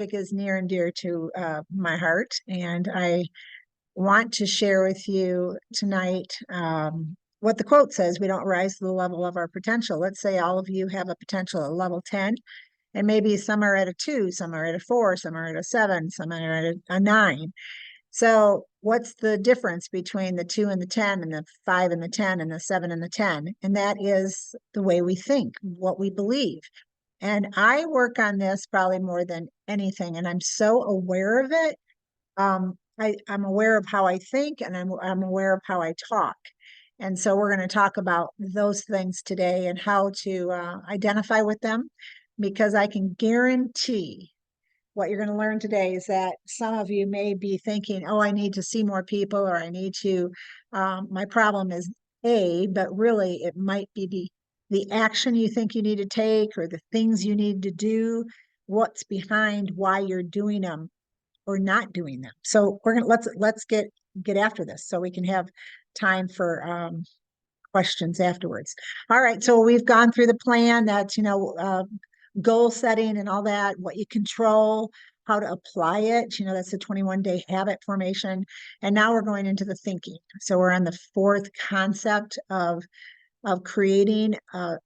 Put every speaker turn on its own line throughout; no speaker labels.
is near and dear to my heart, and I want to share with you tonight what the quote says: we don't rise to the level of our potential. Let's say all of you have a potential at level 10, and maybe some are at a 2, some are at a 4, some are at a 7, some are at a 9. So what's the difference between the 2 and the 10 and the 5 and the 10 and the 7 and the 10? And that is the way we think, what we believe. And I work on this probably more than anything, and I'm so aware of it. I'm aware of how I think, and I'm aware of how I talk. And so we're going to talk about those things today and how to identify with them, because I can guarantee what you're going to learn today is that some of you may be thinking, oh, I need to see more people, or I need to, my problem is A, but really it might be the action you think you need to take, or the things you need to do, what's behind why you're doing them or not doing them. So we're gonna let's get after this so we can have time for questions afterwards. All right, so we've gone through the plan. That's goal setting and all that, what you control, how to apply it. That's the 21-day habit formation. And now we're going into the thinking. So we're on the fourth concept of creating a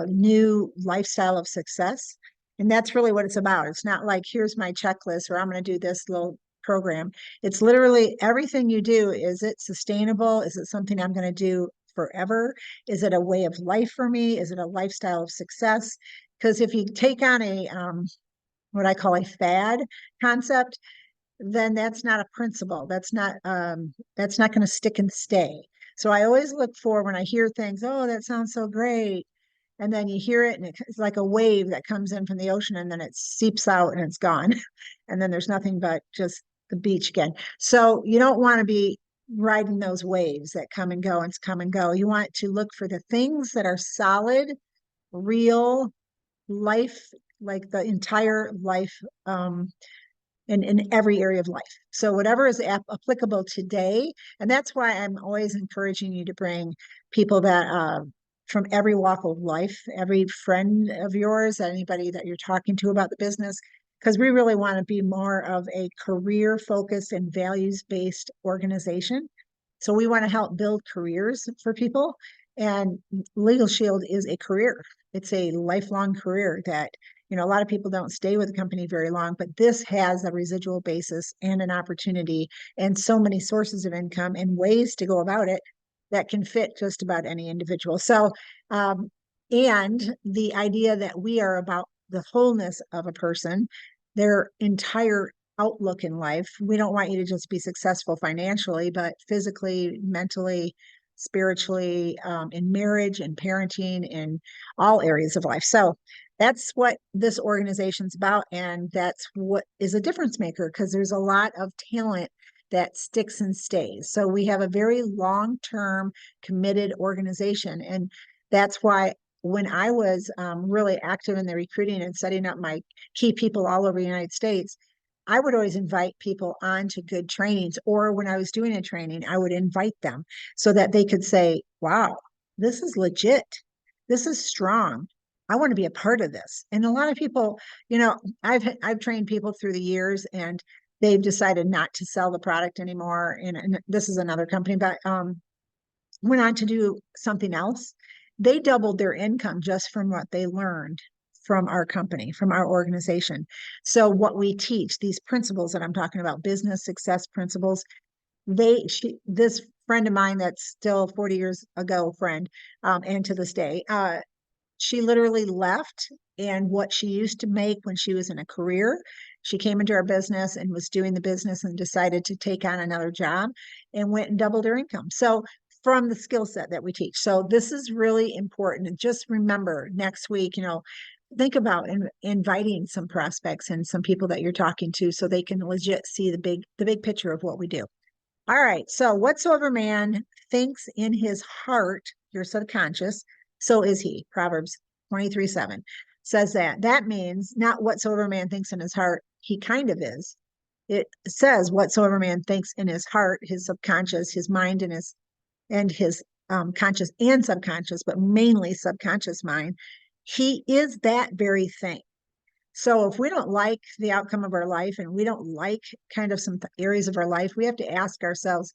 new lifestyle of success. And that's really what it's about. It's not like, here's my checklist, or I'm going to do this little program. It's literally everything you do. Is it sustainable? Is it something I'm going to do forever? Is it a way of life for me? Is it a lifestyle of success? Because if you take on a what I call a fad concept, then that's not a principle. That's not going to stick and stay. So I always look for, when I hear things, oh, that sounds so great. And then you hear it and it's like a wave that comes in from the ocean, and then it seeps out and it's gone. And then there's nothing but just the beach again. So you don't want to be riding those waves that come and go and come and go. You want to look for the things that are solid, real life, like the entire life, in every area of life. So whatever is applicable today, and that's why I'm always encouraging you to bring people that from every walk of life, every friend of yours, anybody that you're talking to about the business, because we really want to be more of a career focused and values based organization. So we want to help build careers for people. And Legal Shield is a career. It's a lifelong career that, a lot of people don't stay with the company very long, but this has a residual basis and an opportunity and so many sources of income and ways to go about it that can fit just about any individual. So, and the idea that we are about the wholeness of a person, their entire outlook in life. We don't want you to just be successful financially, but physically, mentally, spiritually, in marriage and parenting, in all areas of life. So that's what this organization's about. And that's what is a difference maker, because there's a lot of talent that sticks and stays. So we have a very long-term committed organization. And that's why when I was really active in the recruiting and setting up my key people all over the United States, I would always invite people on to good trainings, or when I was doing a training, I would invite them so that they could say, wow, this is legit. This is strong. I want to be a part of this. And a lot of people, I've trained people through the years, and they've decided not to sell the product anymore. And this is another company, but went on to do something else. They doubled their income just from what they learned from our company, from our organization. So what we teach, these principles that I'm talking about, business success principles, this friend of mine that's still 40 years ago friend, and to this day, she literally left, and what she used to make when she was in a career, she came into our business and was doing the business and decided to take on another job and went and doubled her income. So from the skill set that we teach. So this is really important. And just remember, next week, think about inviting some prospects and some people that you're talking to so they can legit see the big picture of what we do. All right. So whatsoever man thinks in his heart, your subconscious, so is he. Proverbs 23:7 says that. That means not whatsoever man thinks in his heart, he kind of is. It says whatsoever man thinks in his heart, his subconscious, his mind, and his conscious and subconscious, but mainly subconscious mind, he is that very thing. So if we don't like the outcome of our life and we don't like kind of some areas of our life, we have to ask ourselves,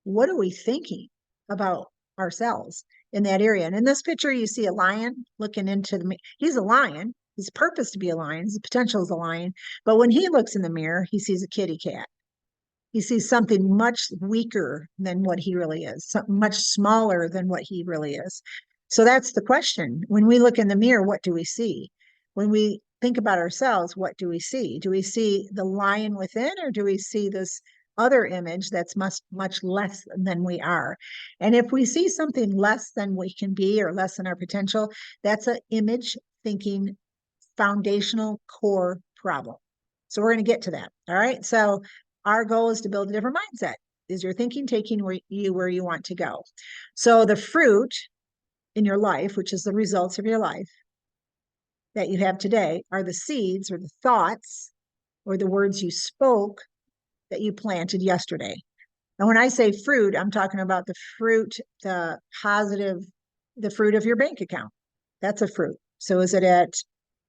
what are we thinking about ourselves in that area? And in this picture, you see a lion looking into he's a lion. His purpose to be a lion, his potential is a lion. But when he looks in the mirror, he sees a kitty cat. He sees something much weaker than what he really is, something much smaller than what he really is. So that's the question. When we look in the mirror, what do we see? When we think about ourselves, what do we see? Do we see the lion within, or do we see this other image that's much less than we are? And if we see something less than we can be or less than our potential, that's an image thinking foundational core problem. So we're going to get to that. All right. So our goal is to build a different mindset. Is your thinking taking where you want to go? So the fruit in your life, which is the results of your life that you have today, are the seeds or the thoughts or the words you spoke that you planted yesterday. And when I say fruit, I'm talking about the fruit, the positive, the fruit of your bank account. That's a fruit. So is it at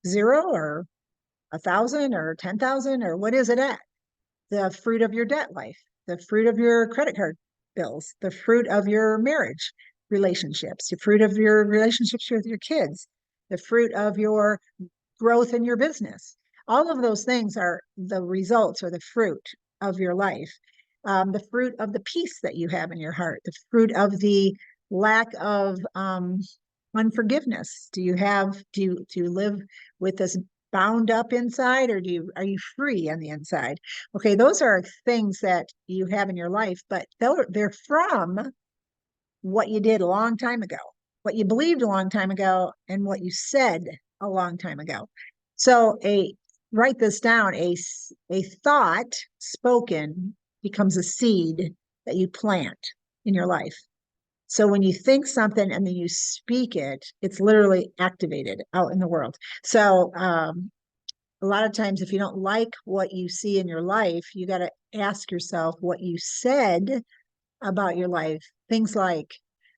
0 or 1,000 or 10,000, or what is it at? The fruit of your debt life, the fruit of your credit card bills, the fruit of your marriage relationships, the fruit of your relationships with your kids, the fruit of your growth in your business. All of those things are the results or the fruit of your life. The fruit of the peace that you have in your heart, the fruit of the lack of unforgiveness. Do you live with this bound up inside, or are you free on the inside? Okay, those are things that you have in your life, but they're from what you did a long time ago, what you believed a long time ago, and what you said a long time ago. So write this down, a thought spoken becomes a seed that you plant in your life. So when you think something and then you speak it, it's literally activated out in the world. So a lot of times, if you don't like what you see in your life, you got to ask yourself what you said about your life. Things like,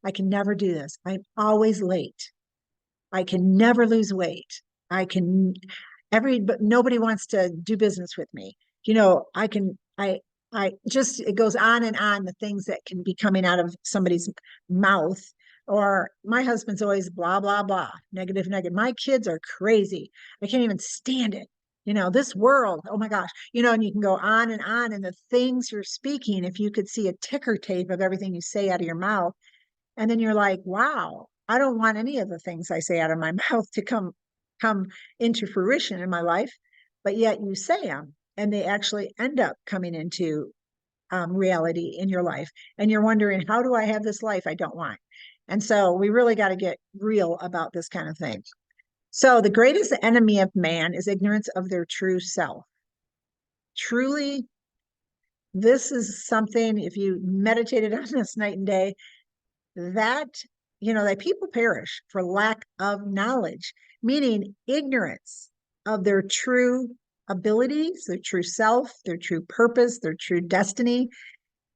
I can never do this. I'm always late. I can never lose weight. I can but nobody wants to do business with me. I just, it goes on and on, the things that can be coming out of somebody's mouth. Or my husband's always blah, blah, blah, negative, negative. My kids are crazy. I can't even stand it. This world, oh my gosh, and you can go on and on. And the things you're speaking, if you could see a ticker tape of everything you say out of your mouth, and then you're like, wow, I don't want any of the things I say out of my mouth to come into fruition in my life, but yet you say them and they actually end up coming into reality in your life. And you're wondering, how do I have this life I don't want? And so we really got to get real about this kind of thing. So the greatest enemy of man is ignorance of their true self. Truly, this is something, if you meditated on this night and day, that that people perish for lack of knowledge, meaning ignorance of their true abilities, their true self, their true purpose, their true destiny.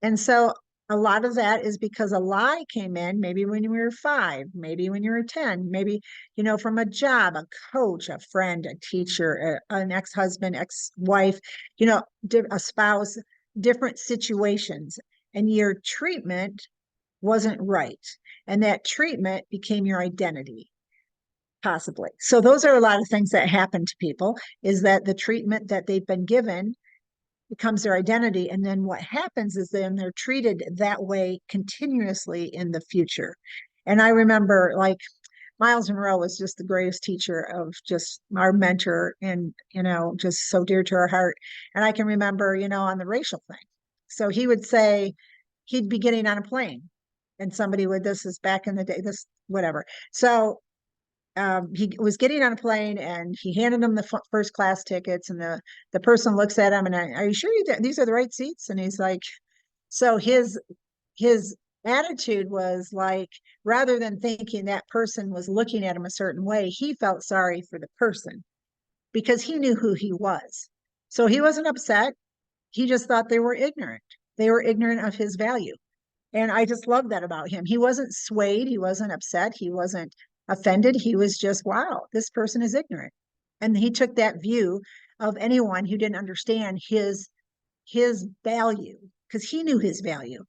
And so a lot of that is because a lie came in, maybe when you were 5, maybe when you were 10, maybe from a job, a coach, a friend, a teacher, an ex-husband, ex-wife, a spouse, different situations, and your treatment wasn't right. And that treatment became your identity, possibly. So those are a lot of things that happen to people, is that the treatment that they've been given becomes their identity. And then what happens is then they're treated that way continuously in the future. And I remember, like, Miles Monroe was just the greatest teacher, of just our mentor, and just so dear to our heart. And I can remember, on the racial thing. So he would say, he'd be getting on a plane and somebody would, this is back in the day, this whatever. So he was getting on a plane and he handed him the first class tickets, and the person looks at him and, are you sure these are the right seats? And he's like, so his attitude was like, rather than thinking that person was looking at him a certain way, he felt sorry for the person because he knew who he was. So he wasn't upset. He just thought they were ignorant. They were ignorant of his value. And I just love that about him. He wasn't swayed. He wasn't upset. He wasn't offended. He was just, wow, this person is ignorant. And he took that view of anyone who didn't understand his value, because he knew his value.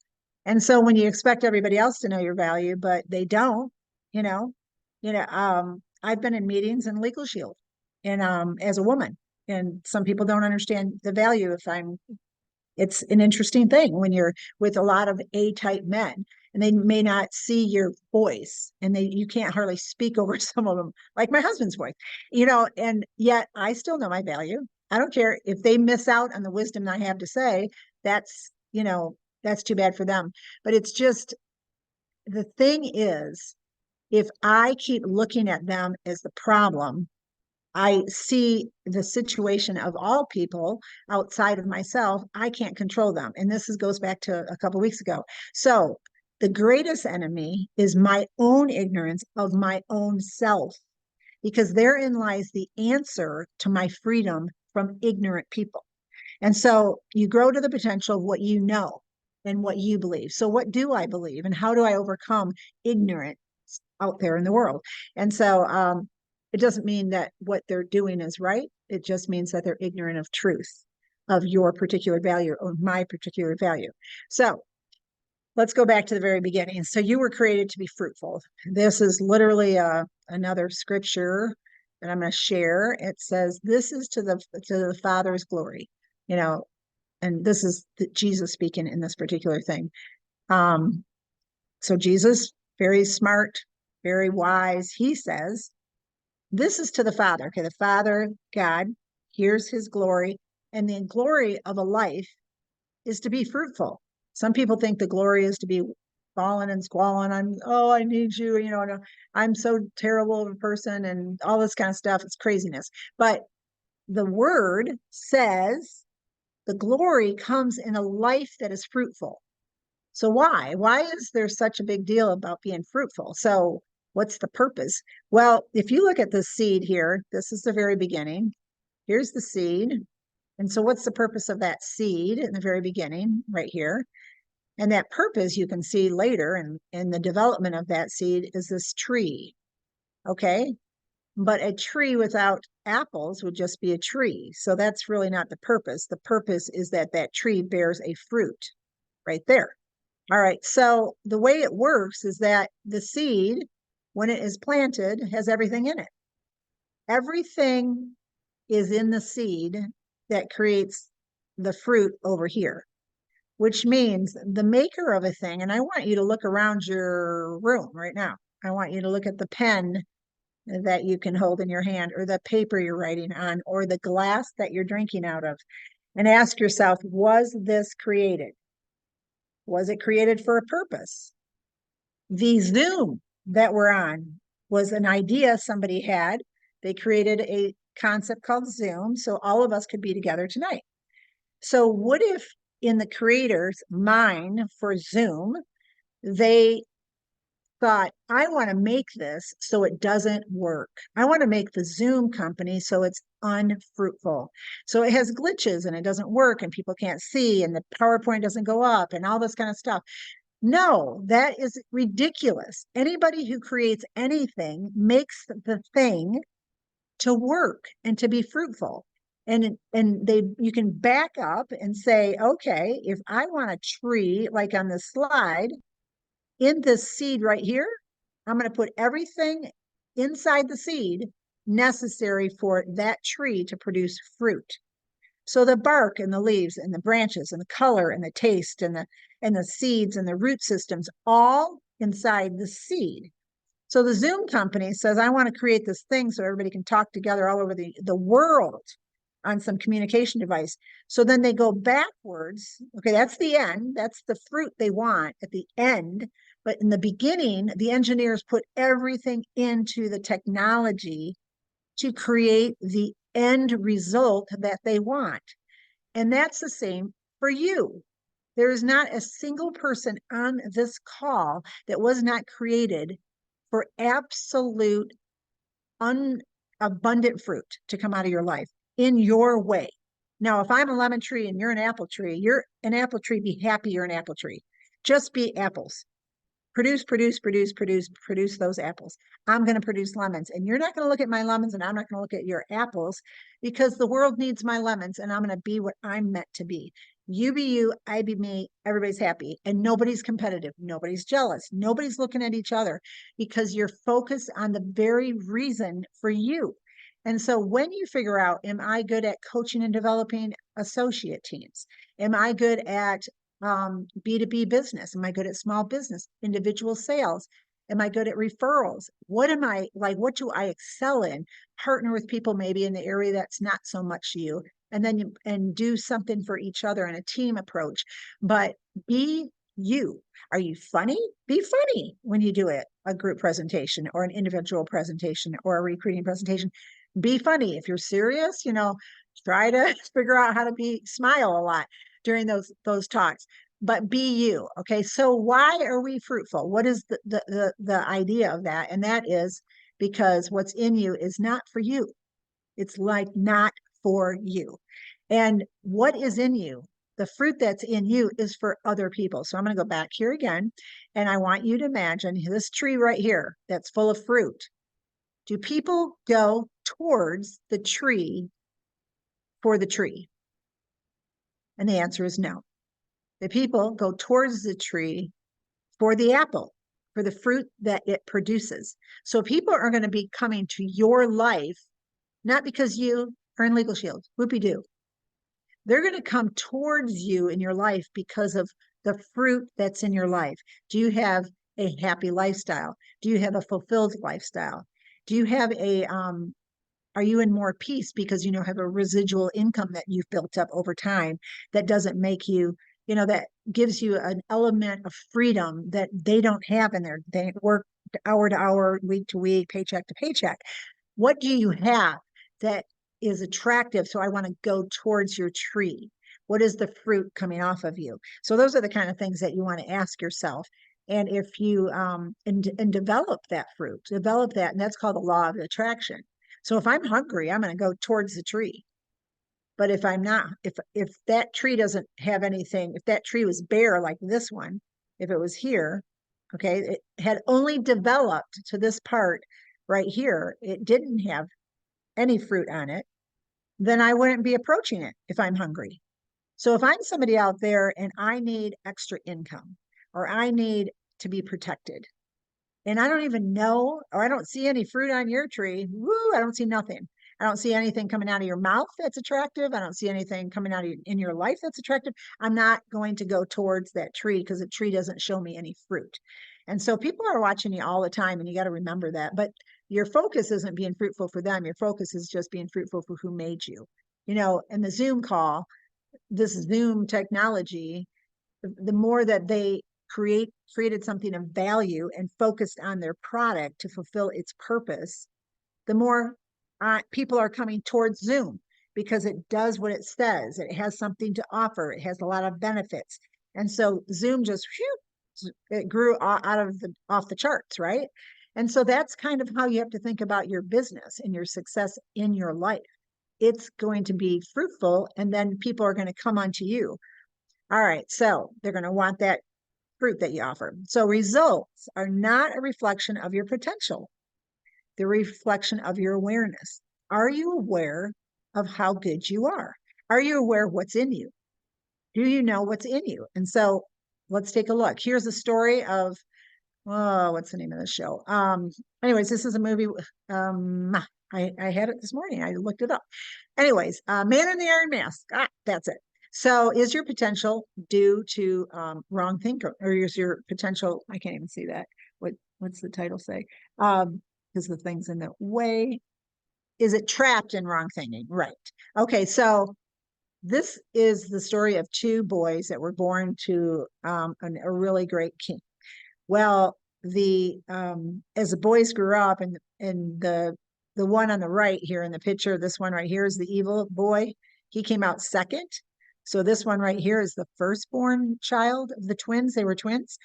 And so when you expect everybody else to know your value, but they don't, you know, I've been in meetings in Legal Shield and as a woman, and some people don't understand the value. It's an interesting thing when you're with a lot of A-type men and they may not see your voice, and you can't hardly speak over some of them, like my husband's voice, and yet I still know my value. I don't care if they miss out on the wisdom I have to say. That's, that's too bad for them. But it's just, the thing is, if I keep looking at them as the problem, I see the situation of all people outside of myself. I can't control them. And goes back to a couple of weeks ago. So the greatest enemy is my own ignorance of my own self, because therein lies the answer to my freedom from ignorant people. And so you grow to the potential of what you know and what you believe. So what do I believe, and how do I overcome ignorance out there in the world? And so it doesn't mean that what they're doing is right. It just means that they're ignorant of truth, of your particular value or my particular value. So let's go back to the very beginning. So you were created to be fruitful. This is literally another scripture that I'm going to share. It says, "This is to the Father's glory," and this is Jesus speaking in this particular thing. So Jesus, very smart, very wise, he says, "This is to the Father." Okay, the Father, God, here's his glory. And the glory of a life is to be fruitful. Some people think the glory is to be falling and squalling. I need you, I'm so terrible of a person and all this kind of stuff. It's craziness. But the word says the glory comes in a life that is fruitful. So why? Why is there such a big deal about being fruitful? So what's the purpose? Well, if you look at the seed here, this is the very beginning. Here's the seed. And so what's the purpose of that seed in the very beginning, right here? And that purpose you can see later in the development of that seed is this tree. Okay. But a tree without apples would just be a tree. So that's really not the purpose. The purpose is that that tree bears a fruit right there. All right. So the way it works is that the seed, when it is planted, has everything in it. Everything is in the seed that creates the fruit over here, which means the maker of a thing. And I want you to look around your room right now. I want you to look at the pen that you can hold in your hand, or the paper you're writing on, or the glass that you're drinking out of, and ask yourself, was this created? Was it created for a purpose? The Zoom that we're on was an idea somebody had. They created a concept called Zoom so all of us could be together tonight. So what if in the creator's mind for Zoom, they thought, I want to make this so it doesn't work. I want to make the Zoom company so it's unfruitful. So it has glitches and it doesn't work and people can't see and the PowerPoint doesn't go up and all this kind of stuff. No, that is ridiculous. Anybody who creates anything makes the thing to work and to be fruitful. And you can back up and say, okay, if I want a tree like on the slide, in this seed right here, I'm going to put everything inside the seed necessary for that tree to produce fruit. So the bark and the leaves and the branches and the color and the taste and the seeds and the root systems all inside the seed. So the Zoom company says, I want to create this thing so everybody can talk together all over the world on some communication device. So then they go backwards. Okay, that's the end. That's the fruit they want at the end. But in the beginning, the engineers put everything into the technology to create the end result that they want. And that's the same for you. There is not a single person on this call that was not created for absolute abundant fruit to come out of your life in your way. Now, if I'm a lemon tree and you're an apple tree, be happy you're an apple tree. Just be apples. produce those apples. I'm going to produce lemons, and you're not going to look at my lemons, and I'm not going to look at your apples, because the world needs my lemons, and I'm going to be what I'm meant to be. You be you, I be me, everybody's happy, and nobody's competitive, nobody's jealous, nobody's looking at each other, because you're focused on the very reason for you. And so when you figure out, am I good at coaching and developing associate teams? Am I good at B2B business? Am I good at small business, individual sales? Am I good at referrals? What am I like? What do I excel in? Partner with people maybe in the area that's not so much you, and then and do something for each other in a team approach. But be you. Are you funny? Be funny when you do it, a group presentation or an individual presentation or a recruiting presentation. Be funny. If you're serious, try to figure out how to smile a lot during those talks, but be you. Okay. So why are we fruitful? What is the idea of that? And that is because what's in you is not for you. It's like not for you. And what is in you, the fruit that's in you, is for other people. So I'm going to go back here again, and I want you to imagine this tree right here that's full of fruit. Do people go towards the tree for the tree? And the answer is no. The people go towards the tree for the apple, for the fruit that it produces. So people are going to be coming to your life, not because you are in Legal Shield, whoopie-doo. They're going to come towards you in your life because of the fruit that's in your life. Do you have a happy lifestyle? Do you have a fulfilled lifestyle? Do you have are you in more peace because have a residual income that you've built up over time that doesn't make you, that gives you an element of freedom that they don't have in there. They work hour to hour, week to week, paycheck to paycheck. What do you have that is attractive? So I want to go towards your tree. What is the fruit coming off of you? So those are the kind of things that you want to ask yourself. And if you and develop that fruit, develop that, and that's called the law of attraction. So if I'm hungry, I'm going to go towards the tree. But if I'm not, if that tree doesn't have anything, if that tree was bare like this one, if it was here, okay, it had only developed to this part right here, it didn't have any fruit on it, then I wouldn't be approaching it if I'm hungry. So if I'm somebody out there and I need extra income, or I need to be protected, and I don't even know, or I don't see any fruit on your tree, woo, I don't see nothing. I don't see anything coming out of your mouth that's attractive. I don't see anything coming out of in your life that's attractive. I'm not going to go towards that tree because the tree doesn't show me any fruit. And so people are watching you all the time, and you got to remember that. But your focus isn't being fruitful for them. Your focus is just being fruitful for who made you. In the Zoom call, this Zoom technology, the more that they created something of value and focused on their product to fulfill its purpose, the more people are coming towards Zoom because it does what it says. It has something to offer. It has a lot of benefits. And so Zoom just, it grew off the charts, right? And so that's kind of how you have to think about your business and your success in your life. It's going to be fruitful, and then people are going to come onto you. All right, so they're going to want that fruit that you offer. So results are not a reflection of your potential. They're a reflection of your awareness. Are you aware of how good you are? Are you aware of what's in you? Do you know what's in you? And so let's take a look. Here's a story of, oh, what's the name of the show? Anyways, this is a movie. I had it this morning. I looked it up. Anyways, Man in the Iron Mask. That's it. So is your potential due to wrong thinking, or is your potential, I can't even see that. What's the title say? Because the thing's in the way. Is it trapped in wrong thinking? Right. Okay, so this is the story of two boys that were born to a really great king. Well, as the boys grew up, and the one on the right here in the picture, this one right here is the evil boy. He came out second. So this one right here is the firstborn child of the twins. They were twins.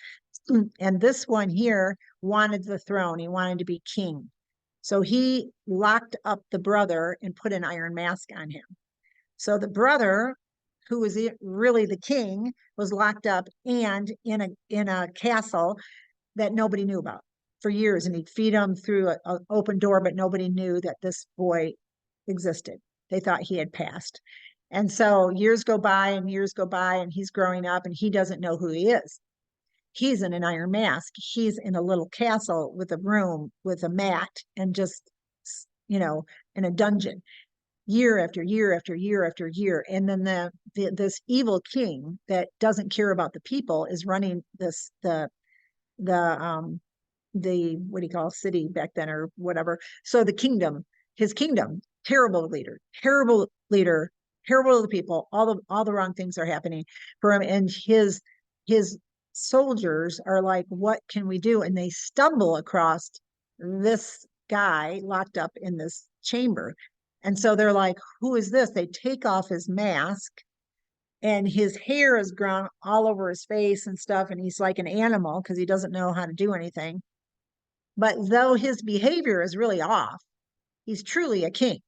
And this one here wanted the throne. He wanted to be king. So he locked up the brother and put an iron mask on him. So the brother, who was really the king, was locked up and in a castle that nobody knew about for years. And he'd feed them through an open door, but nobody knew that this boy existed. They thought he had passed. And so years go by and years go by, and he's growing up and he doesn't know who he is. He's in an iron mask. He's in a little castle with a room with a mat and just, you know, in a dungeon year after year after year after year. And then this evil king that doesn't care about the people is running the what do you call city back then or whatever. So the kingdom, his kingdom, terrible leader, terrible to the people. All the wrong things are happening for him, and his soldiers are like, what can we do? And they stumble across this guy locked up in this chamber. And so they're like, who is this? They take off his mask, and his hair is grown all over his face and stuff. And he's like an animal because he doesn't know how to do anything. But though his behavior is really off, he's truly a king.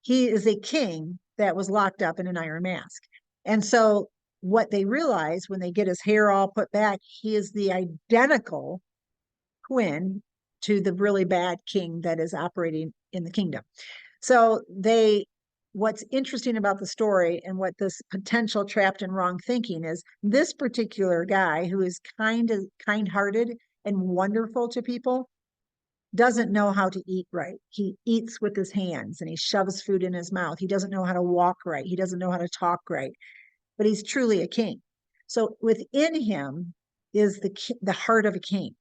He is a king that was locked up in an iron mask. And so what they realize when they get his hair all put back, he is the identical twin to the really bad king that is operating in the kingdom. So what's interesting about the story and what this potential trapped in wrong thinking is, this particular guy who is kind-hearted and wonderful to people doesn't know how to eat right. He eats with his hands and he shoves food in his mouth. He doesn't know how to walk right. He doesn't know how to talk right, but he's truly a king. So within him is the heart of a king,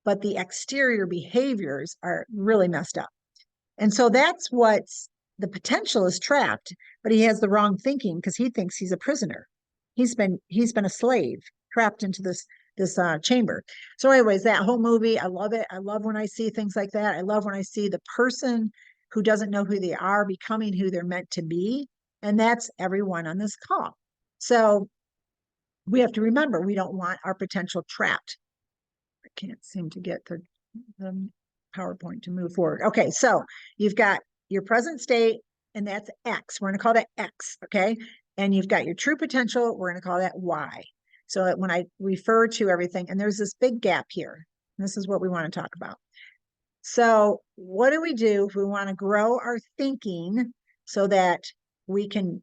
but the exterior behaviors are really messed up. And so that's what's the potential is trapped, but he has the wrong thinking because he thinks he's a prisoner. He's been a slave trapped into this chamber. So anyways, that whole movie, I love it. I love when I see things like that. I love when I see the person who doesn't know who they are becoming who they're meant to be. And that's everyone on this call. So we have to remember, we don't want our potential trapped. I can't seem to get the PowerPoint to move forward. Okay, so you've got your present state, and that's X. We're going to call that X, okay? And you've got your true potential. We're going to call that Y. So that when I refer to everything, and there's this big gap here. This is what we want to talk about. So what do we do if we want to grow our thinking so that we can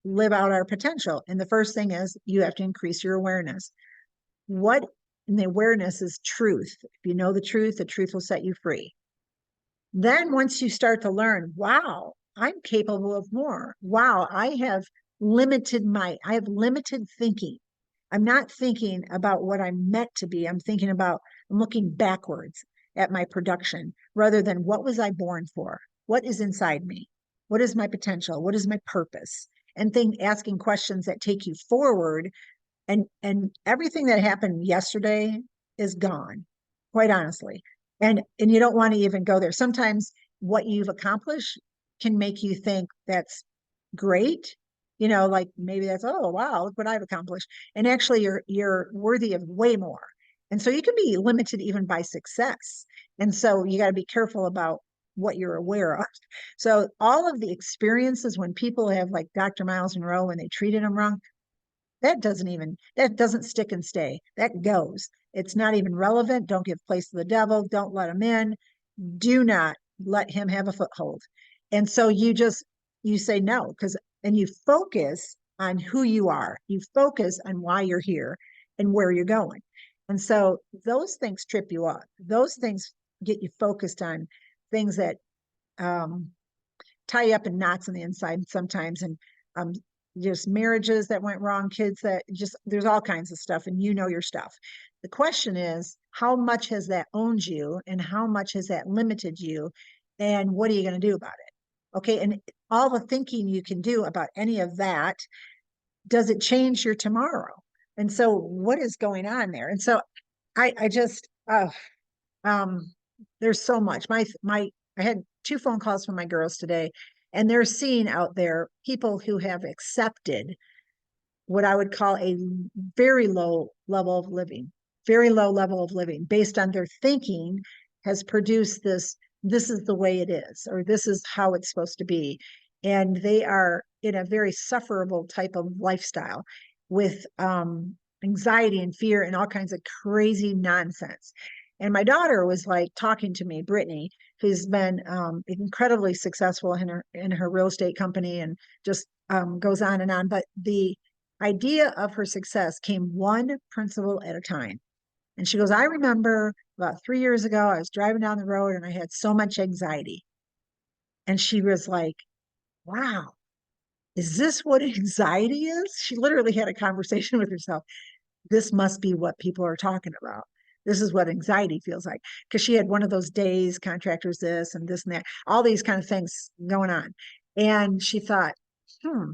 live out our potential? And the first thing is you have to increase your awareness. And the awareness is truth. If you know the truth will set you free. Then once you start to learn, wow, I'm capable of more. Wow, I have limited thinking. I'm not thinking about what I'm meant to be. I'm looking backwards at my production rather than what was I born for? What is inside me? What is my potential? What is my purpose? And asking questions that take you forward. And everything that happened yesterday is gone, quite honestly. And you don't want to even go there. Sometimes what you've accomplished can make you think that's great, like maybe that's, oh wow, look what I've accomplished. And actually you're worthy of way more. And so you can be limited even by success. And so you got to be careful about what you're aware of. So all of the experiences when people have like Dr. Miles Monroe, when they treated them wrong, that doesn't stick and stay. That goes. It's not even relevant. Don't give place to the devil. Don't let him in. Do not let him have a foothold. And so you say no, and you focus on who you are. You focus on why you're here and where you're going. And so those things trip you up. Those things get you focused on things that tie you up in knots on the inside sometimes. And just marriages that went wrong, kids that there's all kinds of stuff, and you know your stuff. The question is, how much has that owned you and how much has that limited you? And what are you going to do about it? Okay. And all the thinking you can do about any of that, does it change your tomorrow? And so what is going on there? And so there's so much. I had 2 phone calls from my girls today, and they're seeing out there people who have accepted what I would call a very low level of living based on their thinking has produced this is the way it is, or this is how it's supposed to be. And they are in a very sufferable type of lifestyle with anxiety and fear and all kinds of crazy nonsense. And my daughter was like talking to me, Brittany, who's been incredibly successful in her real estate company and just goes on and on. But the idea of her success came one principle at a time. And she goes, I remember about 3 years ago, I was driving down the road and I had so much anxiety. And she was like, wow, is this what anxiety is? She literally had a conversation with herself. This must be what people are talking about. This is what anxiety feels like. Because she had one of those days, contractors this and that, all these kind of things going on. And she thought, hmm,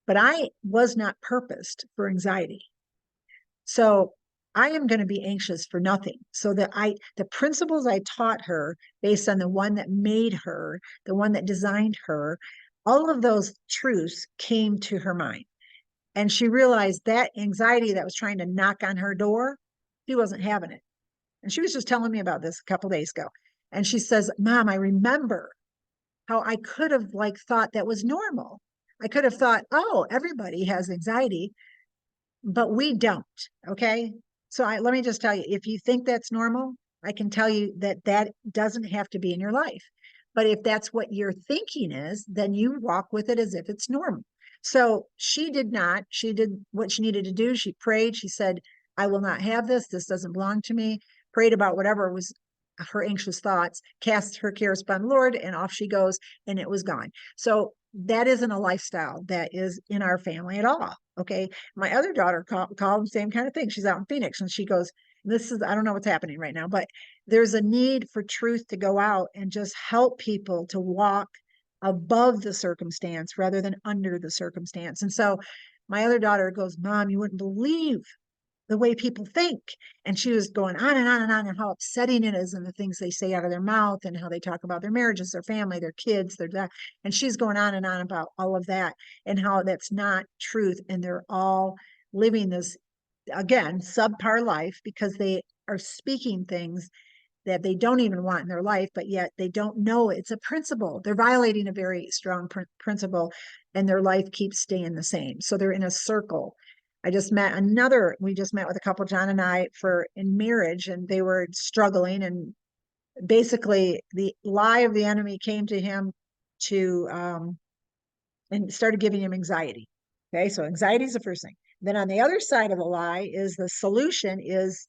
but I was not purposed for anxiety. So I am going to be anxious for nothing. So that the principles I taught her based on the one that made her, the one that designed her, all of those truths came to her mind. And she realized that anxiety that was trying to knock on her door, she wasn't having it. And she was just telling me about this a couple days ago. And she says, Mom, I remember how I could have like thought that was normal. I could have thought, oh, everybody has anxiety, but we don't. Okay. So let me just tell you, if you think that's normal, I can tell you that that doesn't have to be in your life. But if that's what your thinking is, then you walk with it as if it's normal. So she did not. She did what she needed to do. She prayed. She said, I will not have this. This doesn't belong to me. Prayed about whatever was her anxious thoughts, cast her cares upon the Lord, and off she goes, and it was gone. So that isn't a lifestyle that is in our family at all. Okay. My other daughter called the same kind of thing. She's out in Phoenix and she goes, I don't know what's happening right now, but there's a need for truth to go out and just help people to walk above the circumstance rather than under the circumstance. And so my other daughter goes, Mom, you wouldn't believe the way people think. And she was going on and on and on and how upsetting it is and the things they say out of their mouth and how they talk about their marriages, their family, their kids, their that. And she's going on and on about all of that and how that's not truth. And they're all living this, again, subpar life because they are speaking things that they don't even want in their life, but yet they don't know it's a principle. They're violating a very strong principle and their life keeps staying the same. So they're in a circle. We just met with a couple, John and I, for in marriage, and they were struggling. And basically, the lie of the enemy came to him to, and started giving him anxiety. Okay, so anxiety is the first thing. Then on the other side of the lie is the solution is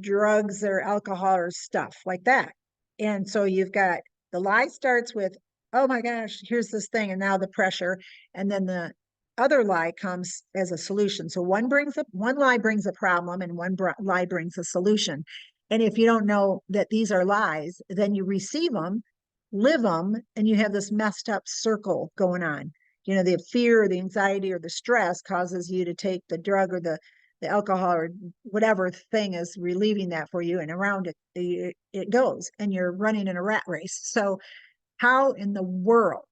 drugs or alcohol or stuff like that. And so you've got the lie starts with, oh my gosh, here's this thing, and now the pressure. And then the other lie comes as a solution. So one lie brings a problem and lie brings a solution. And if you don't know that these are lies, then you receive them, live them, and you have this messed up circle going on. You know, the fear or the anxiety or the stress causes you to take the drug or the alcohol or whatever thing is relieving that for you, and around it goes, and you're running in a rat race. So how in the world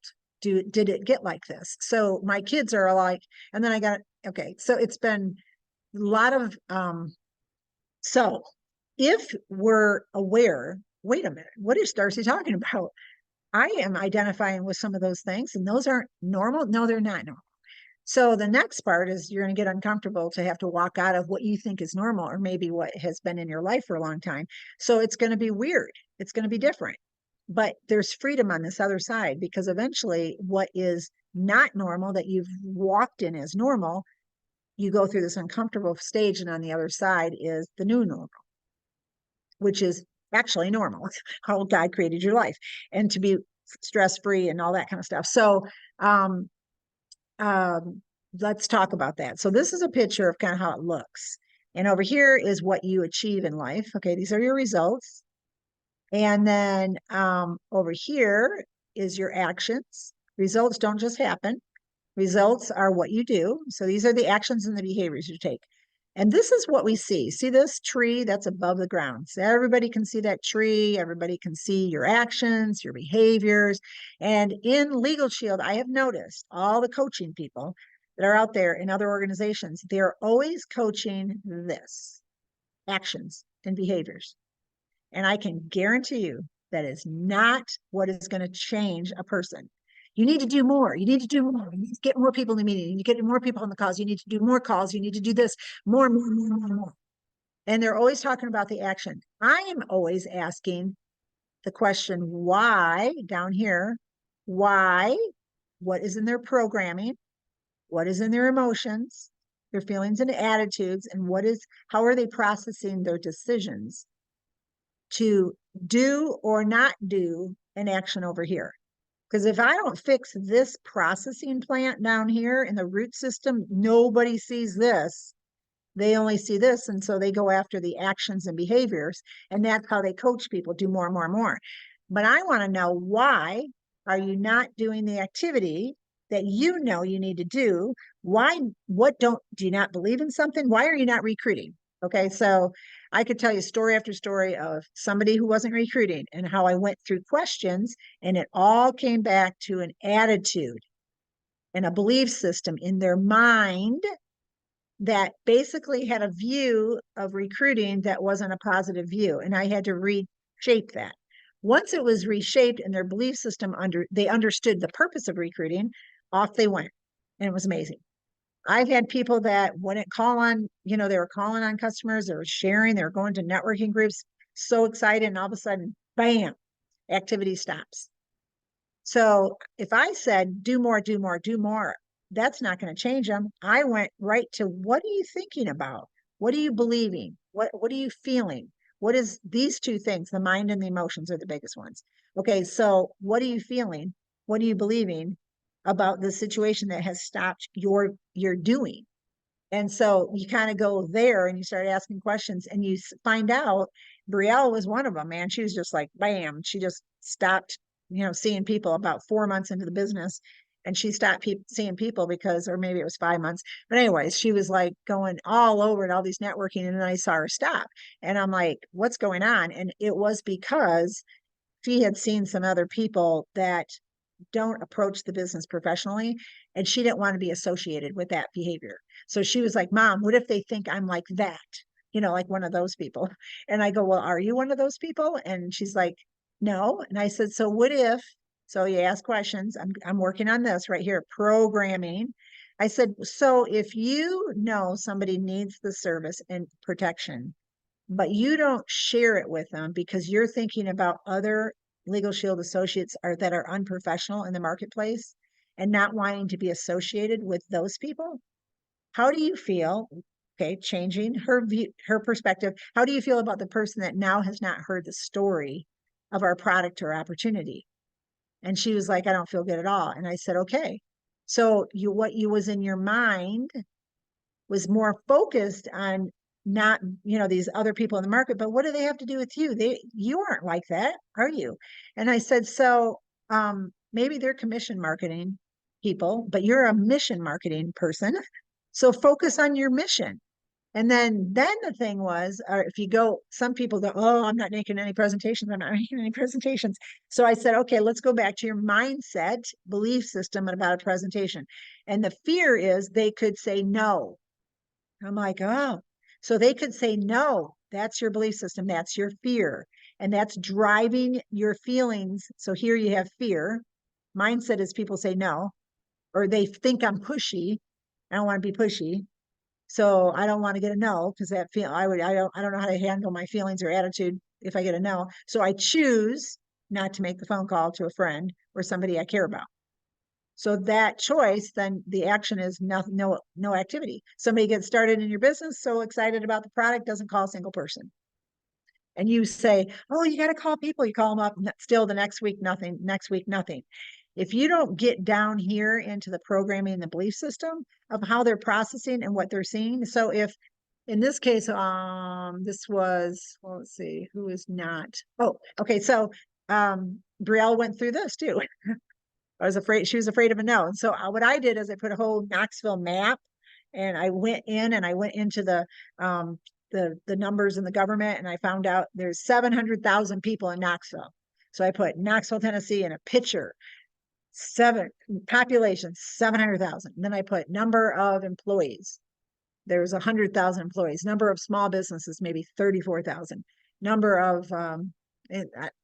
did it get like this? So my kids are like, and then I got, okay, so it's been a lot of so if we're aware, wait a minute, what is Darcy talking about? I am identifying with some of those things and those aren't normal. No, they're not normal. So the next part is you're going to get uncomfortable to have to walk out of what you think is normal or maybe what has been in your life for a long time. So it's going to be weird. It's going to be different. But there's freedom on this other side because eventually what is not normal that you've walked in as normal, you go through this uncomfortable stage. And on the other side is the new normal, which is actually normal. It's how God created your life and to be stress free and all that kind of stuff. So, um, let's talk about that. So this is a picture of kind of how it looks. And over here is what you achieve in life. Okay, these are your results. And then over here is your actions. Results don't just happen. Results are what you do. So these are the actions and the behaviors you take. And this is what we see. See this tree that's above the ground. So everybody can see that tree. Everybody can see your actions, your behaviors. And in Legal Shield, I have noticed all the coaching people that are out there in other organizations, they're always coaching this, actions and behaviors. And I can guarantee you that is not what is going to change a person. You need to do more. You need to do more. You need to get more people in the meeting. You need to get more people on the calls. You need to do more calls. You need to do this more, more, more, more, more. And they're always talking about the action. I am always asking the question, why down here? Why? What is in their programming? What is in their emotions, their feelings and attitudes, and how are they processing their decisions to do or not do an action over here? Because if I don't fix this processing plant down here in the root system, nobody sees this. They only see this. And so they go after the actions and behaviors. And that's how they coach people, do more and more and more. But I want to know, why are you not doing the activity that you know you need to do? Why, do you not believe in something? Why are you not recruiting? Okay, so I could tell you story after story of somebody who wasn't recruiting and how I went through questions, and it all came back to an attitude and a belief system in their mind that basically had a view of recruiting that wasn't a positive view. And I had to reshape that. Once it was reshaped and their belief system they understood the purpose of recruiting, off they went. And it was amazing. I've had people that wouldn't call on, they were calling on customers, they were sharing, they were going to networking groups, so excited, and all of a sudden, bam, activity stops. So if I said, do more, do more, do more, that's not going to change them. I went right to, what are you thinking about? What are you believing? What are you feeling? What is these two things? The mind and the emotions are the biggest ones. Okay, so what are you feeling? What are you believing about the situation that has stopped your doing? And so you kind of go there and you start asking questions, and you find out Brielle was one of them, man. She was just like, bam, she just stopped, seeing people about 4 months into the business. And she stopped seeing people because, or maybe it was 5 months. But anyways, she was like going all over and all these networking. And then I saw her stop. And I'm like, what's going on? And it was because she had seen some other people that don't approach the business professionally, and she didn't want to be associated with that behavior. So she was like, Mom, what if they think I'm like that, like one of those people? And I go, well, are you one of those people? And she's like, no. And I said, so what if, so you ask questions, I'm working on this right here, programming. I said, so if you know somebody needs the service and protection, but you don't share it with them because you're thinking about other Legal Shield associates that are unprofessional in the marketplace and not wanting to be associated with those people, how do you feel? Okay, changing her view, her perspective. How do you feel about the person that now has not heard the story of our product or opportunity? And she was like, I don't feel good at all. And I said, okay, so what you was in your mind was more focused on not, these other people in the market, but what do they have to do with you? You aren't like that, are you? And I said, so maybe they're commission marketing people, but you're a mission marketing person. So focus on your mission. And then the thing was, if you go, some people go, oh, I'm not making any presentations. I'm not making any presentations. So I said, okay, let's go back to your mindset, belief system about a presentation. And the fear is they could say no. I'm like, oh, so they could say no. That's your belief system. That's your fear. And that's driving your feelings. So here you have fear. Mindset is people say no, or they think I'm pushy. I don't want to be pushy. So I don't want to get a no, because I don't know how to handle my feelings or attitude if I get a no. So I choose not to make the phone call to a friend or somebody I care about. So that choice, then the action is no activity. Somebody gets started in your business, so excited about the product, doesn't call a single person. And you say, oh, you got to call people. You call them up, and still the next week, nothing. Next week, nothing. If you don't get down here into the programming and the belief system of how they're processing and what they're seeing. So if in this case, this was, well, let's see, who is not. Oh, okay. So Brielle went through this too. She was afraid of a no. And so what I did is I put a whole Knoxville map, and I went into the numbers in the government, and I found out there's 700,000 people in Knoxville. So I put Knoxville, Tennessee in a picture, population, 700,000. Then I put number of employees. There's 100,000 employees. Number of small businesses, maybe 34,000. Number of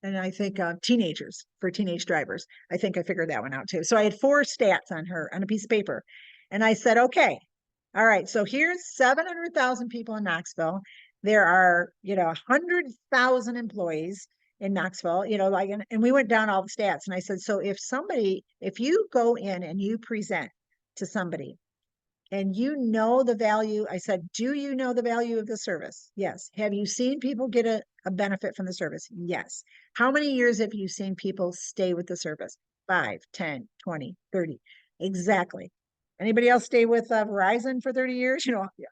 and I think teenagers for teenage drivers. I think I figured that one out too. So I had 4 stats on her on a piece of paper, and I said, okay, all right. So here's 700,000 people in Knoxville. There are 100,000 employees in Knoxville. Like, and we went down all the stats, and I said, so if you go in and you present to somebody and you know the value, I said, do you know the value of the service? Yes. Have you seen people get a benefit from the service? Yes. How many years have you seen people stay with the service? 5, 10, 20, 30. Exactly. Anybody else stay with Verizon for 30 years?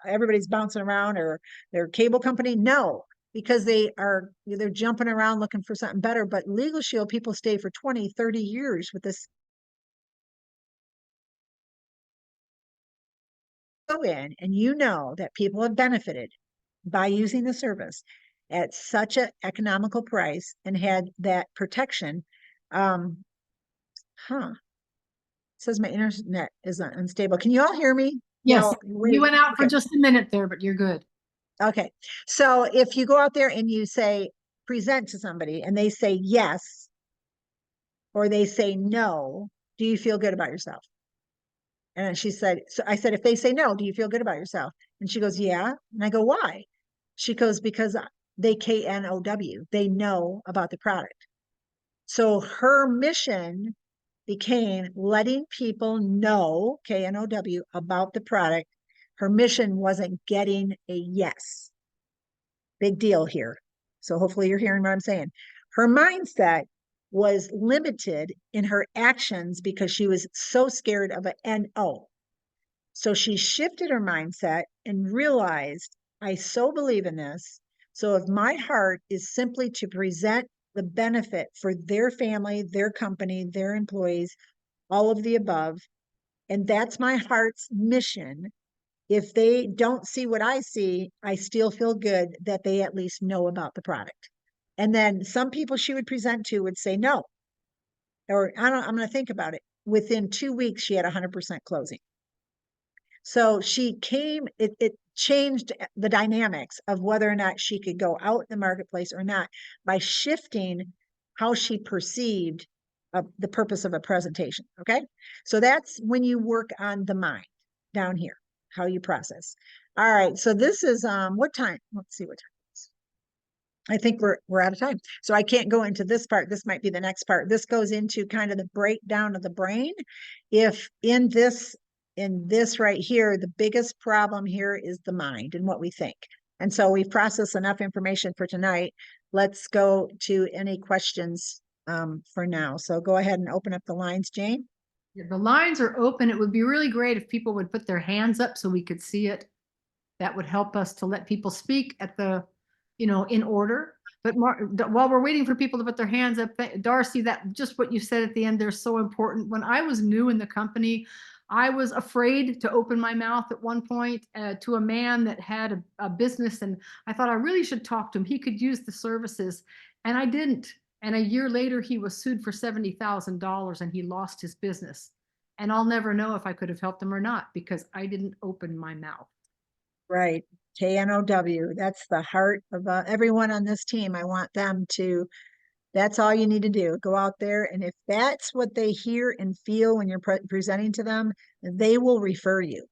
Everybody's bouncing around, or their cable company? No, because they're jumping around looking for something better. But Legal Shield, people stay for 20, 30 years with this. Go in and you know that people have benefited by using the service at such an economical price and had that protection. Um, huh. It says my internet is unstable. Can you all hear me?
Yes, you went out for
Okay.
just a minute there, but you're good.
Okay. So if you go out there and you say, present to somebody and they say yes, or they say no, do you feel good about yourself? And she said, so I said, if they say no, do you feel good about yourself? And she goes, yeah. And I go, why? She goes, because they KNOW, they know about the product. So her mission became letting people know, KNOW, about the product. Her mission wasn't getting a yes. Big deal here. So hopefully you're hearing what I'm saying. Her mindset was limited in her actions because she was so scared of an NO. So she shifted her mindset and realized, I so believe in this. So if my heart is simply to present the benefit for their family, their company, their employees, all of the above, and that's my heart's mission. If they don't see what I see, I still feel good that they at least know about the product. And then some people she would present to would say no, or I'm going to think about it. Within 2 weeks, she had 100% closing. So it changed the dynamics of whether or not she could go out in the marketplace or not by shifting how she perceived the purpose of a presentation. Okay. So that's when you work on the mind down here, how you process. All right. So this is what time? Let's see what time. I think we're out of time. So I can't go into this part. This might be the next part. This goes into kind of the breakdown of the brain. If in this right here, the biggest problem here is the mind and what we think. And so we've processed enough information for tonight. Let's go to any questions for now. So go ahead and open up the lines, Jane.
The lines are open. It would be really great if people would put their hands up so we could see it. That would help us to let people speak at in order. But while we're waiting for people to put their hands up, Darcy, that just what you said at the end, they're so important. When I was new in the company, I was afraid to open my mouth at one point to a man that had a business, and I thought I really should talk to him. He could use the services, and I didn't. And a year later, he was sued for $70,000 and he lost his business. And I'll never know if I could have helped him or not because I didn't open my mouth.
Right. KNOW. That's the heart of everyone on this team. I want them to, that's all you need to do. Go out there. And if that's what they hear and feel when you're presenting to them, they will refer you.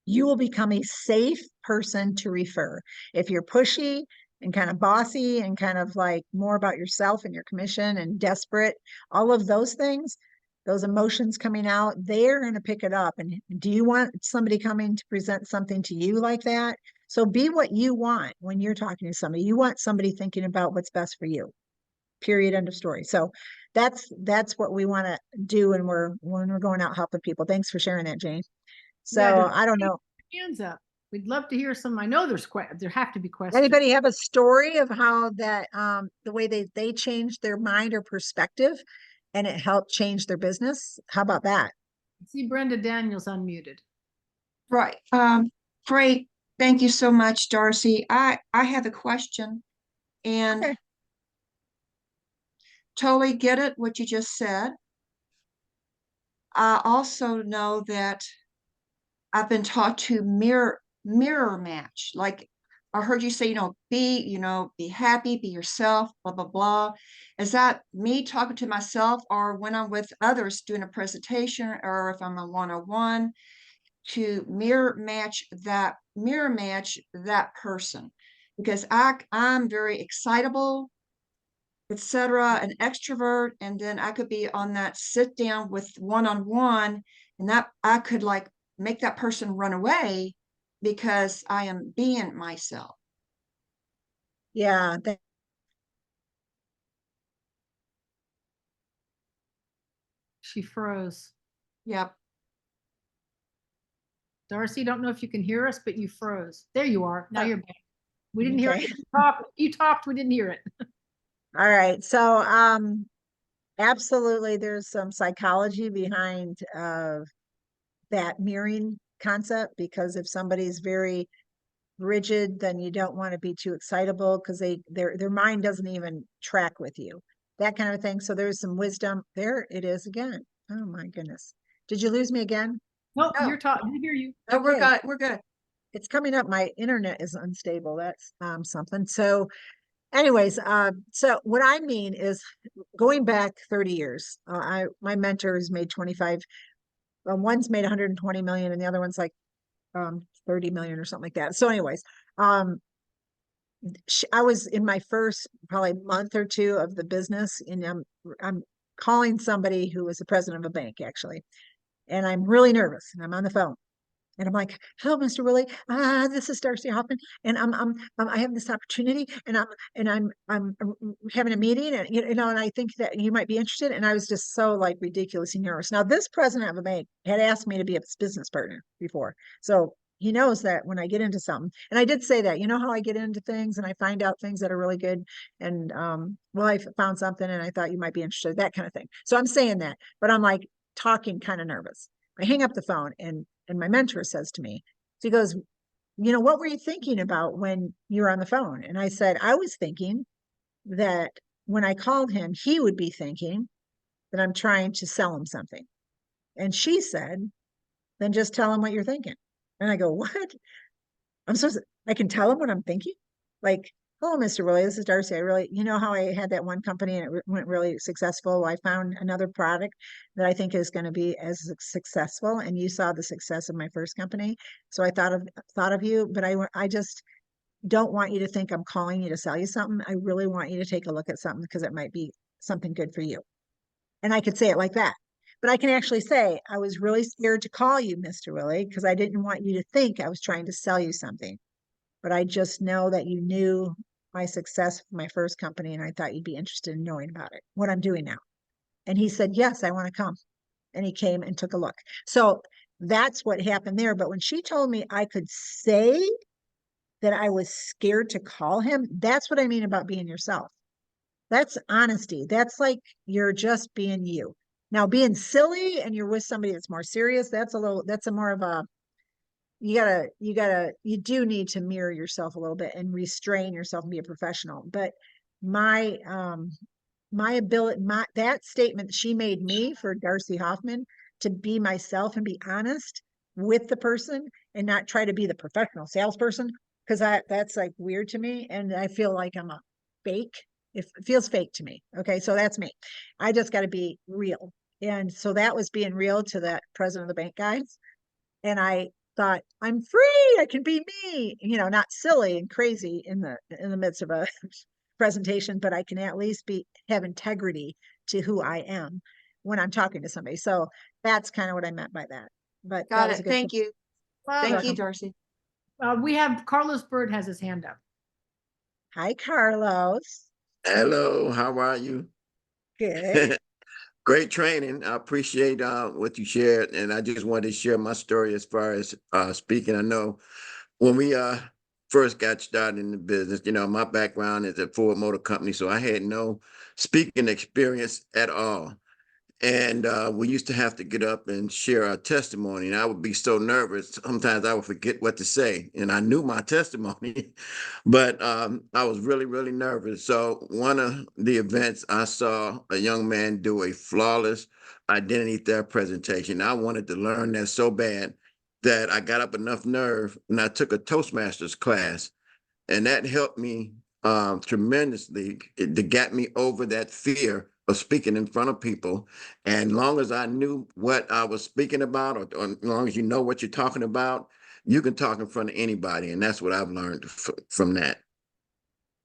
You will become a safe person to refer. If you're pushy and kind of bossy and kind of like more about yourself and your commission and desperate, all of those things, those emotions coming out, they're going to pick it up. And do you want somebody coming to present something to you like that? So be what you want when you're talking to somebody. You want somebody thinking about what's best for you. Period. End of story. So that's what we want to do when we're going out helping people. Thanks for sharing that, Jane.
Yeah,
So I don't know.
hands up. We'd love to hear some. I know there have to be questions.
Anybody have a story of how that the way they changed their mind or perspective and it helped change their business? How about that?
I see Brenda Daniels unmuted.
Right. Great. Thank you so much, Darcy. I have a question and
Okay.
totally get it what you just said. I also know that I've been taught to mirror match, like I heard you say, be happy, be yourself, blah, blah, blah. Is that me talking to myself or when I'm with others doing a presentation or if I'm a one-on-one to mirror match that person? Because I'm very excitable, etc., an extrovert, and then I could be on that sit down with one-on-one, and that I could like make that person run away because I am being myself.
Yeah,
She froze.
Yep.
Darcy, don't know if you can hear us, but you froze. There you are. Now
Oh,
you're back. We didn't hear
okay.
it. You talked, we didn't hear it.
All right. So, absolutely, there's some psychology behind that mirroring concept because if somebody's very rigid, then you don't want to be too excitable because their mind doesn't even track with you. That kind of thing. So there's some wisdom. There it is again. Oh my goodness. Did you lose me again?
No,
No,
you're talking. We hear you.
no, we're
Okay.
good. We're good.
It's coming up. My internet is unstable. That's something. So anyways, so what I mean is going back 30 years, my mentors made 25, one's made 120 million and the other one's like 30 million or something like that. So anyways, um, I was in my first probably month or two of the business and I'm calling somebody who was the president of a bank actually. And I'm really nervous and I'm on the phone. And I'm like, "Hello, Mr. Willie. This is Darcy Hoffman, and I have this opportunity, and I'm having a meeting, and and I think that you might be interested." And I was just so like ridiculously nervous. Now, this president of a bank had asked me to be a business partner before, so he knows that when I get into something, and I did say that, you know how I get into things and I find out things that are really good, and well, I found something, and I thought you might be interested, that kind of thing. So I'm saying that, but I'm like talking kind of nervous. I hang up the phone and my mentor says to me, she goes, what were you thinking about when you were on the phone? And I said, I was thinking that when I called him, he would be thinking that I'm trying to sell him something. And she said, then just tell him what you're thinking. And I go, what? I can tell him what I'm thinking? Like, hello, Mr. Willie, this is Darcy. I really, you know how I had that one company and it went really successful. I found another product that I think is going to be as successful. And you saw the success of my first company. So I thought of you, but I just don't want you to think I'm calling you to sell you something. I really want you to take a look at something because it might be something good for you. And I could say it like that. But I can actually say, I was really scared to call you, Mr. Willie, because I didn't want you to think I was trying to sell you something. But I just know that you knew my success with my first company, and I thought you'd be interested in knowing about it, what I'm doing now. And he said, yes, I want to come. And he came and took a look. So that's what happened there. But when she told me I could say that I was scared to call him, that's what I mean about being yourself. That's honesty. That's like you're just being you. Now, being silly and you're with somebody that's more serious, that's a more of a, you do need to mirror yourself a little bit and restrain yourself and be a professional. But my, my ability, that statement that she made me for Darcy Hoffman to be myself and be honest with the person and not try to be the professional salesperson, because that's like weird to me. And I feel like I'm a fake. It feels fake to me. Okay. So that's me. I just got to be real. And so that was being real to that president of the bank guys. And I thought, I'm free. I can be me, not silly and crazy in the midst of a presentation, but I can at least have integrity to who I am when I'm talking to somebody. So that's kind of what I meant by that. But that
Got
was a
it.
good.
Thank you.
Well,
You're
Thank you,
welcome.
Darcy.
we have Carlos Bird has his hand up.
Hi, Carlos.
Hello, how are you?
Good.
Great training. I appreciate what you shared, and I just wanted to share my story as far as speaking. I know when we first got started in the business, my background is at Ford Motor Company, so I had no speaking experience at all. And we used to have to get up and share our testimony. And I would be so nervous. Sometimes I would forget what to say. And I knew my testimony, but I was really, really nervous. So one of the events, I saw a young man do a flawless identity theft presentation. I wanted to learn that so bad that I got up enough nerve and I took a Toastmasters class. And that helped me tremendously to get me over that fear of speaking in front of people. And long as I knew what I was speaking about, or as long as you know what you're talking about, you can talk in front of anybody. And that's what I've learned from that.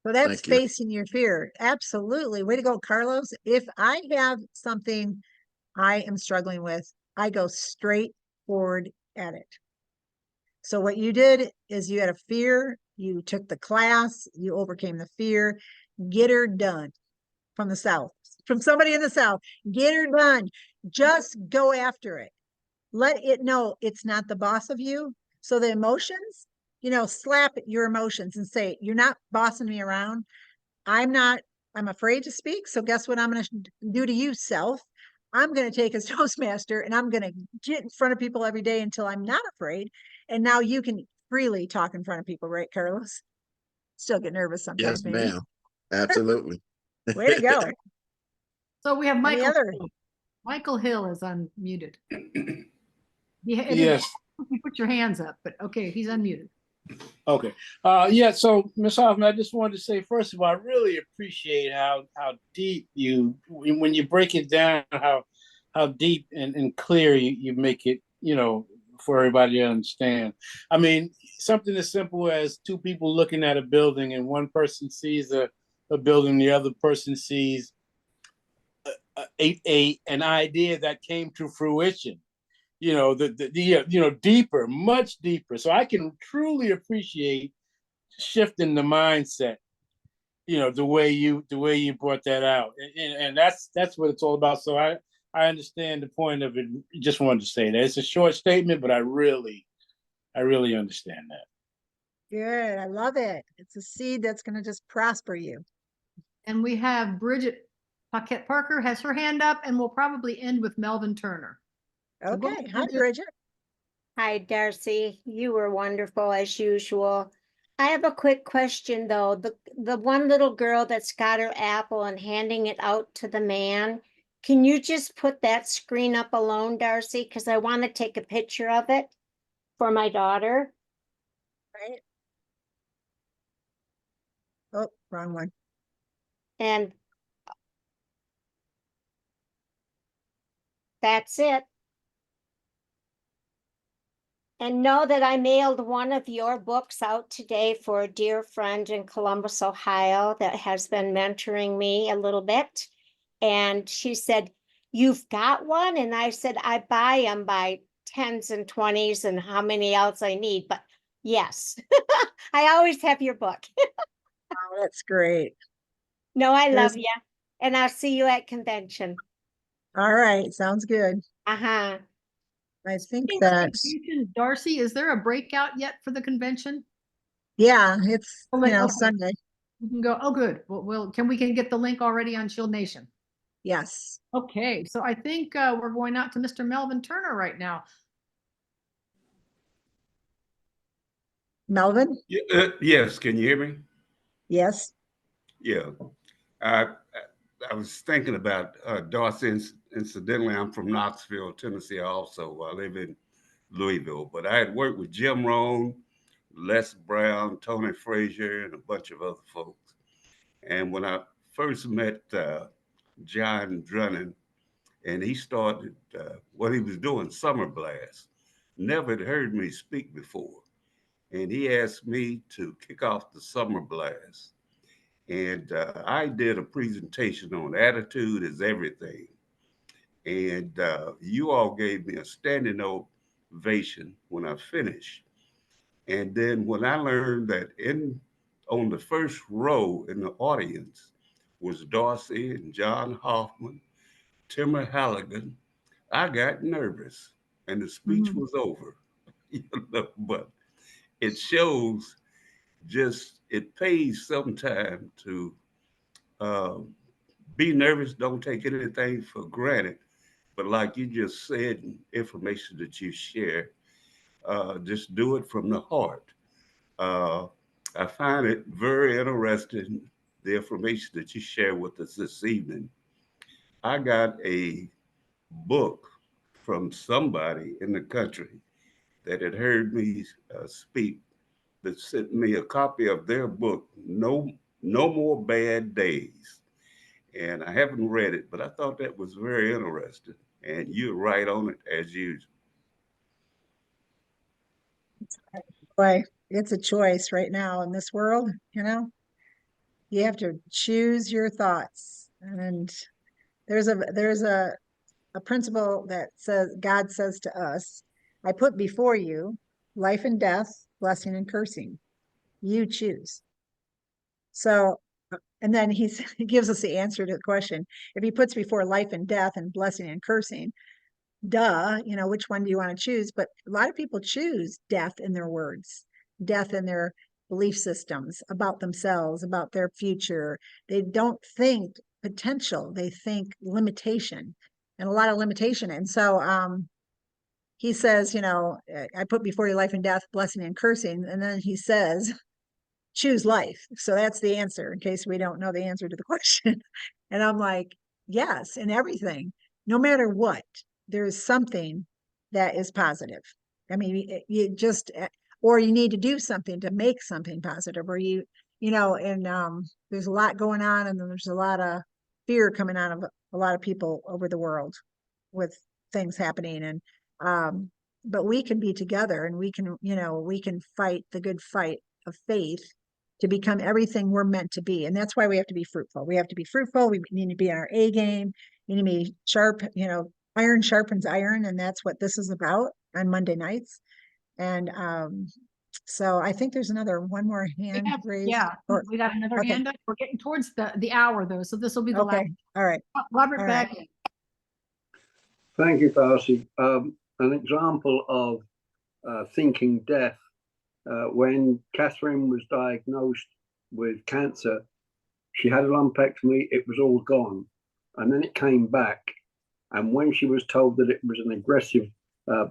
So that's
Thank you.
facing your fear. Absolutely. Way to go, Carlos. If I have something I am struggling with, I go straight forward at it. So what you did is you had a fear, you took the class, you overcame the fear, get her done from the South, from somebody in the South, get her done. Just go after it. Let it know it's not the boss of you. So the emotions, slap your emotions and say, you're not bossing me around. I'm afraid to speak. So guess what I'm going to do to you, self? I'm going to take as Toastmaster and I'm going to get in front of people every day until I'm not afraid. And now you can freely talk in front of people, right, Carlos? Still get nervous sometimes,
Yes,
maybe.
ma'am. Absolutely.
Way to go.
So we have
Any
Michael.
other?
Michael Hill is unmuted.
Yes.
You put your hands up, but okay, he's unmuted.
Okay. Yeah. So, Ms. Hoffman, I just wanted to say, first of all, I really appreciate how deep when you break it down, how deep and clear you make it, for everybody to understand. I mean, something as simple as two people looking at a building, and one person sees a building, the other person sees an idea that came to fruition. Deeper, much deeper. So I can truly appreciate shifting the mindset, the way you brought that out. And that's what it's all about. So I understand the point of it. Just wanted to say that. It's a short statement, but I really understand that.
Good. I love it. It's a seed that's going to just prosper you.
And we have Bridget Paquette Parker has her hand up, and we'll probably end with Melvin Turner. So go
Okay.
ahead,
Hi,
Bridget.
Bridget.
Hi, Darcy. You were wonderful as usual. I have a quick question though. The one little girl that's got her apple and handing it out to the man. Can you just put that screen up alone, Darcy? Because I want to take a picture of it for my daughter.
Right. Oh, wrong one.
And that's it. And know that I mailed one of your books out today for a dear friend in Columbus, Ohio, that has been mentoring me a little bit. And she said, "You've got one?" And I said, "I buy them by 10s and 20s and how many else I need." But yes, I always have your book.
Oh, that's great.
No, I
There's-
love you. And I'll see you at convention.
All right. Sounds good.
Uh-huh.
I think
Speaking of
that,
convention, Darcy, is there a breakout yet for the convention?
yeah, it's,
Okay.
Sunday.
We can go. Oh, good. Well, we can get the link already on Shield Nation.
Yes.
Okay, so I think we're going out to Mr. Melvin Turner right now.
Melvin?
Yes, can you hear me?
Yes.
Yeah. I I was thinking about Darcy. Incidentally, I'm from Knoxville, Tennessee. Also, I live in Louisville, but I had worked with Jim Rohn, Les Brown, Tony Frazier, and a bunch of other folks. And when I first met John Drennan, and he started what he was doing, Summer Blast, never had heard me speak before. And he asked me to kick off the Summer Blast. And I did a presentation on attitude is everything. And you all gave me a standing ovation when I finished. And then when I learned that on the first row in the audience was Darcy and John Hoffman, Timmer Halligan, I got nervous and the speech was over. But it shows just it pays sometime to um, be nervous. Don't take anything for granted. But like you just said, information that you share, just do it from the heart. Uh, I find it very interesting, the information that you share with us this evening. I got a book from somebody in the country that had heard me speak that sent me a copy of their book, No More Bad Days. And I haven't read it, but I thought that was very interesting. And you're right on it as usual.
Boy, it's a choice right now in this world, you know? You have to choose your thoughts. And there's a principle that says, God says to us, I put before you life and death, blessing and cursing. You choose. So, and then he gives us the answer to the question. If he puts before life and death and blessing and cursing, duh, you know, which one do you want to choose? But a lot of people choose death in their words, death in their belief systems about themselves, about their future. They don't think potential, they think limitation, and a lot of limitation. And so he says, you know, I put before you life and death, blessing and cursing. And then he says, choose life. So that's the answer in case we don't know the answer to the question. And I'm like, yes, in everything, no matter what, there is something that is positive. I mean, you just, or you need to do something to make something positive, or you know, and there's a lot going on, and then there's a lot of fear coming out of a lot of people over the world with things happening. And, but we can be together and we can, you know, we can fight the good fight of faith to become everything we're meant to be. And that's why we have to be fruitful. We have to be fruitful. We need to be in our A game. We need to be sharp, you know, iron sharpens iron. And that's what this is about on Monday nights. And so I think there's one more hand raised.
Yeah,
Or,
we got another
okay.
hand up. We're getting towards the hour though, so this will be the last.
Okay. All right.
Robert
All right.
Bagley.
Thank you, Darcy. An example of thinking death, when Catherine was diagnosed with cancer, she had a lumpectomy, it was all gone. And then it came back. And when she was told that it was an aggressive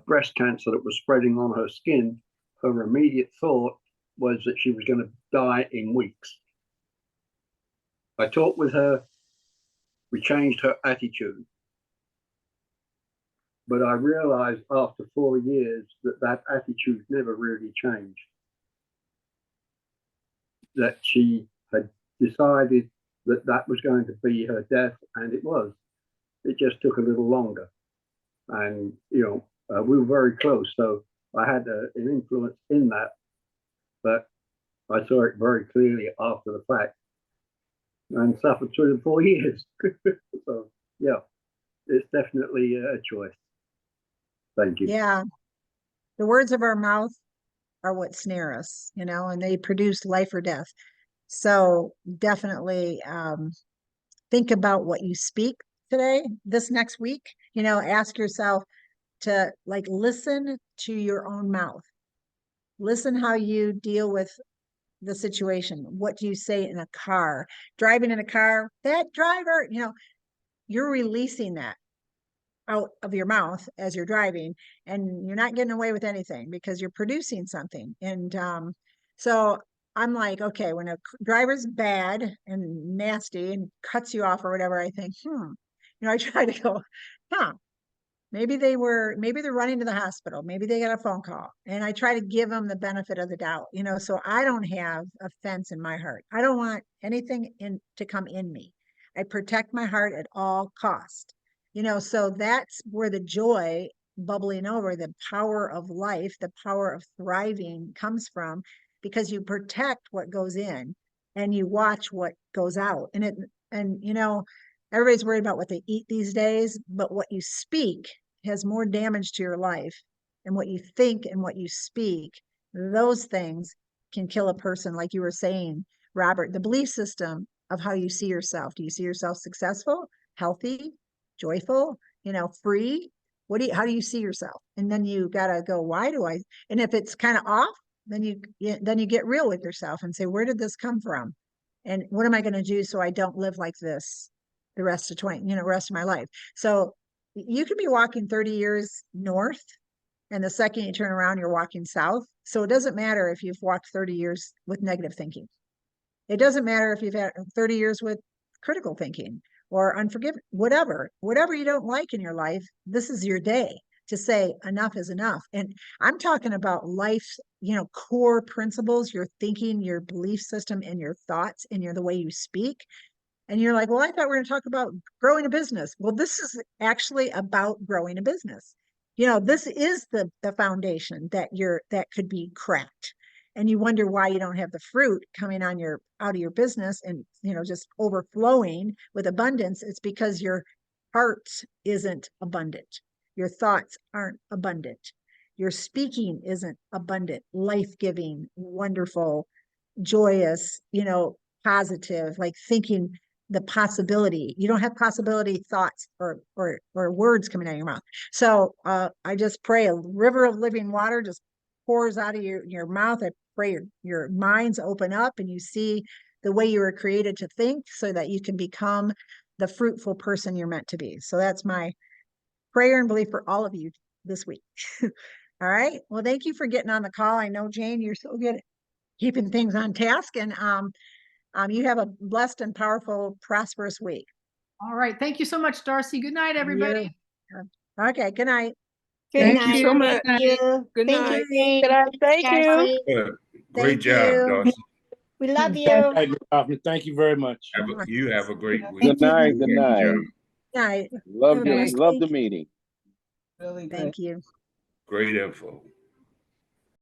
breast cancer that was spreading on her skin, her immediate thought was that she was going to die in weeks. I talked with her, we changed her attitude. But I realized after 4 years that that attitude never really changed. That she had decided that that was going to be her death, and it was. It just took a little longer. And, you know, we were very close, so I had an influence in that. But I saw it very clearly after the fact and suffered through the 4 years. So, yeah, it's definitely a choice. Thank you.
Yeah. The words of our mouth are what snare us, you know, and they produce life or death. So definitely think about what you speak today, this next week, you know, ask yourself to like listen to your own mouth. Listen how you deal with the situation. What do you say in a car? Driving in a car, that driver, you know, you're releasing that out of your mouth as you're driving, and you're not getting away with anything because you're producing something. And so I'm like, okay, when a driver's bad and nasty and cuts you off or whatever, I think, you know, I try to go, maybe they're running to the hospital, maybe they got a phone call, and I try to give them the benefit of the doubt, you know, so I don't have offense in my heart. I don't want anything to come in me. I protect my heart at all cost. You know, so that's where the joy bubbling over, the power of life, the power of thriving comes from, because you protect what goes in and you watch what goes out. And you know, everybody's worried about what they eat these days, but what you speak has more damage to your life. And what you think and what you speak, those things can kill a person. Like you were saying, Robert, the belief system of how you see yourself. Do you see yourself successful, healthy, joyful, you know, free? How do you see yourself? And then you got to go, why do I? And if it's kind of off, then you get real with yourself and say, where did this come from? And what am I going to do so I don't live like this the rest of rest of my life? So you could be walking 30 years north, and the second you turn around, you're walking south. So it doesn't matter if you've walked 30 years with negative thinking. It doesn't matter if you've had 30 years with critical thinking or unforgiving, whatever you don't like in your life, this is your day. to say enough is enough. And I'm talking about life's, core principles, your thinking, your belief system, and your thoughts, and the way you speak. And you're like, well, I thought we were going to talk about growing a business. Well, this is actually about growing a business. This is the foundation that could be cracked. And you wonder why you don't have the fruit coming out of your business and, just overflowing with abundance. It's because your heart isn't abundant. Your thoughts aren't abundant. Your speaking isn't abundant, life-giving, wonderful, joyous, positive, like thinking the possibility. You don't have possibility thoughts or words coming out of your mouth. So I just pray a river of living water just pours out of your mouth. I pray your minds open up and you see the way you were created to think so that you can become the fruitful person you're meant to be. So that's my prayer and belief for all of you this week. All right. Well, thank you for getting on the call. I know, Jane, you're so good at keeping things on task, and you have a blessed and powerful, prosperous week.
All right. Thank you so much, Darcy. Good night, everybody.
Okay. Good night.
Good
Thank
night.
you so much.
Thank you.
Good
Thank
night.
you, Jane.
Good night. Thank you.
Darcy.
Great
Thank
job,
you.
Darcy.
We love
Good
you.
night, Ms. Hoffman. Thank you very much.
You have a great week.
Good night.
Great job.
Night.
Love
Have a
the
blessed
love
week.
the meeting.
Really good.
Thank you.
Great info.